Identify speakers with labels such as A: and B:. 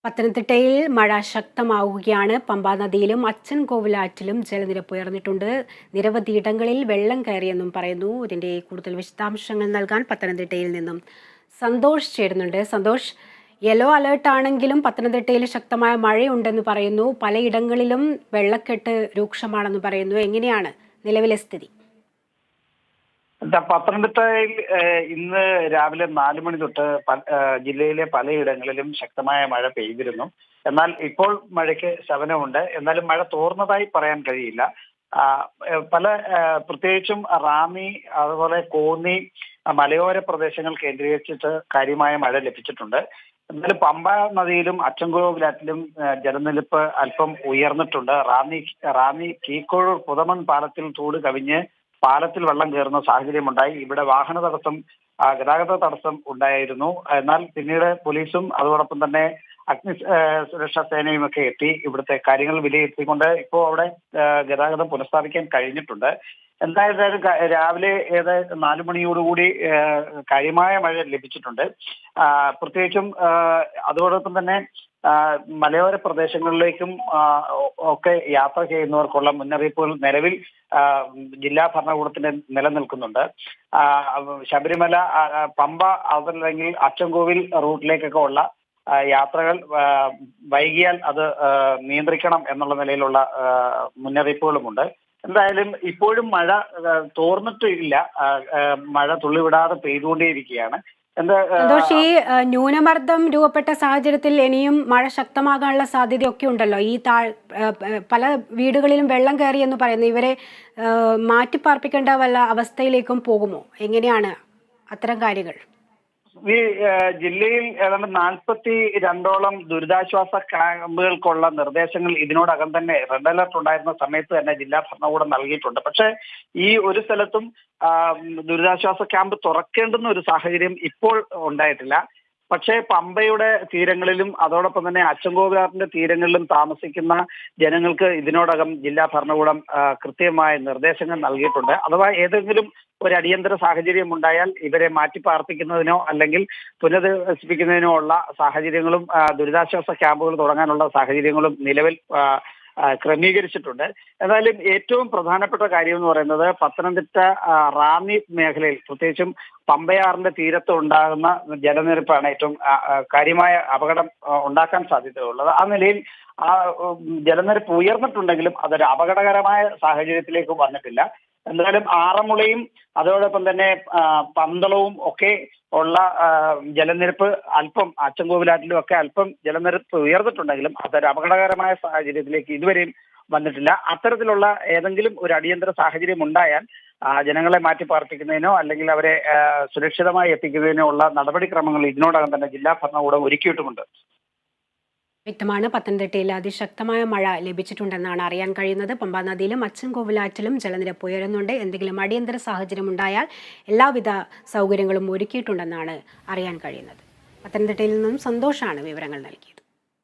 A: പത്തനംതിട്ടയിൽ മഴ ശക്തമാവുകയാണ്. പമ്പാ നദിയിലും അച്ചൻകോവിലാറ്റിലും ജലനിരപ്പ് ഉയർന്നിട്ടുണ്ട്. നിരവധി ഇടങ്ങളിൽ വെള്ളം കയറിയെന്നും പറയുന്നു. ഇതിന്റെ കൂടുതൽ വിശദാംശങ്ങൾ നൽകാൻ പത്തനംതിട്ടയിൽ നിന്നും സന്തോഷ് ചേരുന്നുണ്ട്. സന്തോഷ്, യെല്ലോ അലേർട്ട് ആണെങ്കിലും പത്തനംതിട്ടയിൽ ശക്തമായ മഴയുണ്ടെന്ന് പറയുന്നു. പലയിടങ്ങളിലും വെള്ളക്കെട്ട് രൂക്ഷമാണെന്ന് പറയുന്നു. എങ്ങനെയാണ് നിലവിലെ സ്ഥിതി?
B: പത്തനംതിട്ടയിൽ ഇന്ന് രാവിലെ 4 മണി തൊട്ട് ജില്ലയിലെ പലയിടങ്ങളിലും ശക്തമായ മഴ പെയ്തിരുന്നു. എന്നാൽ ഇപ്പോൾ മഴയ്ക്ക് ശമനമുണ്ട്. എന്നാലും മഴ തോർന്നതായി പറയാൻ കഴിയില്ല. പ്രത്യേകിച്ചും റാന്നി, അതുപോലെ കോന്നി, മലയോര പ്രദേശങ്ങൾ കേന്ദ്രീകരിച്ചിട്ട് കാര്യമായ മഴ ലഭിച്ചിട്ടുണ്ട്. എന്നാലും പമ്പ നദിയിലും അച്ചൻകോവിലാറ്റിലും ജലനിരപ്പ് അല്പം ഉയർന്നിട്ടുണ്ട്. റാന്നി കീക്കോഴൂർ പുതമൺ പാലത്തിൽ തോട് കവിഞ്ഞ് പാലത്തിൽ വെള്ളം കയറുന്ന സാഹചര്യമുണ്ടായി. ഇവിടെ വാഹന തടസ്സം, ഗതാഗത തടസ്സം ഉണ്ടായിരുന്നു. എന്നാൽ പിന്നീട് പോലീസും അതോടൊപ്പം തന്നെ അഗ്നി സുരക്ഷാ സേനയും ഒക്കെ എത്തി ഇവിടുത്തെ കാര്യങ്ങൾ വിലയിരുത്തിക്കൊണ്ട് ഇപ്പോൾ അവിടെ ഗതാഗതം പുനഃസ്ഥാപിക്കാൻ കഴിഞ്ഞിട്ടുണ്ട്. എന്തായാലും രാവിലെ 4 മണിയോടുകൂടി കാര്യമായ മഴ ലഭിച്ചിട്ടുണ്ട്. പ്രത്യേകിച്ചും അതോടൊപ്പം തന്നെ മലയോര പ്രദേശങ്ങളിലേക്കും ഒക്കെ യാത്ര ചെയ്യുന്നവർക്കുള്ള മുന്നറിയിപ്പുകൾ നിലവിൽ ജില്ലാ ഭരണകൂടത്തിന് നിലനിൽക്കുന്നുണ്ട്. ശബരിമല, പമ്പ, അതല്ലെങ്കിൽ അച്ചൻകോവിൽ റൂട്ടിലേക്കൊക്കെ ഉള്ള യാത്രകൾ വൈകിയാൽ അത് നിയന്ത്രിക്കണം എന്നുള്ള നിലയിലുള്ള മുന്നറിയിപ്പുകളുമുണ്ട്. എന്തായാലും ഇപ്പോഴും മഴ തോർന്നിട്ടില്ല. മഴ തുള്ളിവിടാതെ പെയ്തുകൊണ്ടേയിരിക്കുകയാണ്.
A: സന്തോഷ്, ഈ ന്യൂനമർദ്ദം രൂപപ്പെട്ട സാഹചര്യത്തിൽ ഇനിയും മഴ ശക്തമാകാനുള്ള സാധ്യതയൊക്കെ ഉണ്ടല്ലോ. ഈ പല വീടുകളിലും വെള്ളം കയറി എന്ന് പറയുന്നു. ഇവരെ മാറ്റിപ്പാർപ്പിക്കേണ്ട വല്ല അവസ്ഥയിലേക്കും പോകുമോ? എങ്ങനെയാണ് അത്തരം കാര്യങ്ങൾ?
B: ഈ ജില്ലയിൽ ഏതാണ്ട് 42ഓളം ദുരിതാശ്വാസ ക്യാമ്പുകൾക്കുള്ള നിർദ്ദേശങ്ങൾ ഇതിനോടകം തന്നെ റെഡ് അലർട്ട് ഉണ്ടായിരുന്ന സമയത്ത് തന്നെ ജില്ലാ ഭരണകൂടം നൽകിയിട്ടുണ്ട്. പക്ഷേ ഈ ഒരു സ്ഥലത്തും ദുരിതാശ്വാസ ക്യാമ്പ് തുറക്കേണ്ടുന്ന ഒരു സാഹചര്യം ഇപ്പോൾ ഉണ്ടായിട്ടില്ല. പക്ഷേ പമ്പയുടെ തീരങ്ങളിലും അതോടൊപ്പം തന്നെ അച്ചൻകോവിലാറിന്റെ തീരങ്ങളിലും താമസിക്കുന്ന ജനങ്ങൾക്ക് ഇതിനോടകം ജില്ലാ ഭരണകൂടം കൃത്യമായ നിർദ്ദേശങ്ങൾ നൽകിയിട്ടുണ്ട്. അഥവാ ഏതെങ്കിലും ഒരു അടിയന്തര സാഹചര്യം ഉണ്ടായാൽ ഇവരെ മാറ്റിപ്പാർപ്പിക്കുന്നതിനോ അല്ലെങ്കിൽ പുനരധിവസിപ്പിക്കുന്നതിനോ ഉള്ള സാഹചര്യങ്ങളും ദുരിതാശ്വാസ ക്യാമ്പുകൾ തുടങ്ങാനുള്ള സാഹചര്യങ്ങളും നിലവിൽ ക്രമീകരിച്ചിട്ടുണ്ട്. എന്നാലും ഏറ്റവും പ്രധാനപ്പെട്ട കാര്യം എന്ന് പറയുന്നത് പത്തനംതിട്ട റാന്നി മേഖലയിൽ, പ്രത്യേകിച്ചും പമ്പയാറിന്റെ തീരത്ത് ഉണ്ടാകുന്ന ജലനിരപ്പാണ് ഏറ്റവും കാര്യമായ അപകടം ഉണ്ടാക്കാൻ സാധ്യതയുള്ളത്. ആ നിലയിൽ ജലനിരപ്പ് ഉയർന്നിട്ടുണ്ടെങ്കിലും അതൊരു അപകടകരമായ സാഹചര്യത്തിലേക്ക് വന്നിട്ടില്ല. എന്നാലും ആറന്മുളയും അതോടൊപ്പം തന്നെ പന്തളവും ഒക്കെ ഉള്ള ജലനിരപ്പ് അല്പം, അച്ചൻകോവിലാറ്റിലും ഒക്കെ അല്പം ജലനിരപ്പ് ഉയർന്നിട്ടുണ്ടെങ്കിലും അതൊരു അപകടകരമായ സാഹചര്യത്തിലേക്ക് ഇതുവരെയും വന്നിട്ടില്ല. അത്തരത്തിലുള്ള ഏതെങ്കിലും ഒരു അടിയന്തര സാഹചര്യം ഉണ്ടായാൽ ജനങ്ങളെ മാറ്റിപ്പാർപ്പിക്കുന്നതിനോ അല്ലെങ്കിൽ അവരെ സുരക്ഷിതമായി എത്തിക്കുന്നതിനോ ഉള്ള നടപടിക്രമങ്ങൾ ഇതിനോടകം തന്നെ ജില്ലാ ഭരണകൂടം ഒരുക്കിയിട്ടുമുണ്ട്.
A: വ്യക്തമാണ്. പത്തനംതിട്ടയിൽ അതിശക്തമായ മഴ ലഭിച്ചിട്ടുണ്ടെന്നാണ് അറിയാൻ കഴിയുന്നത്. പമ്പാ നദിയിലും അച്ചൻകോവിലാറ്റിലും ജലനിരപ്പ് ഉയരുന്നുണ്ട്. എന്തെങ്കിലും അടിയന്തര സാഹചര്യം ഉണ്ടായാൽ എല്ലാവിധ സൗകര്യങ്ങളും ഒരുക്കിയിട്ടുണ്ടെന്നാണ് അറിയാൻ കഴിയുന്നത്. പത്തനംതിട്ടയിൽ നിന്നും സന്തോഷാണ് വിവരങ്ങൾ നൽകിയത്.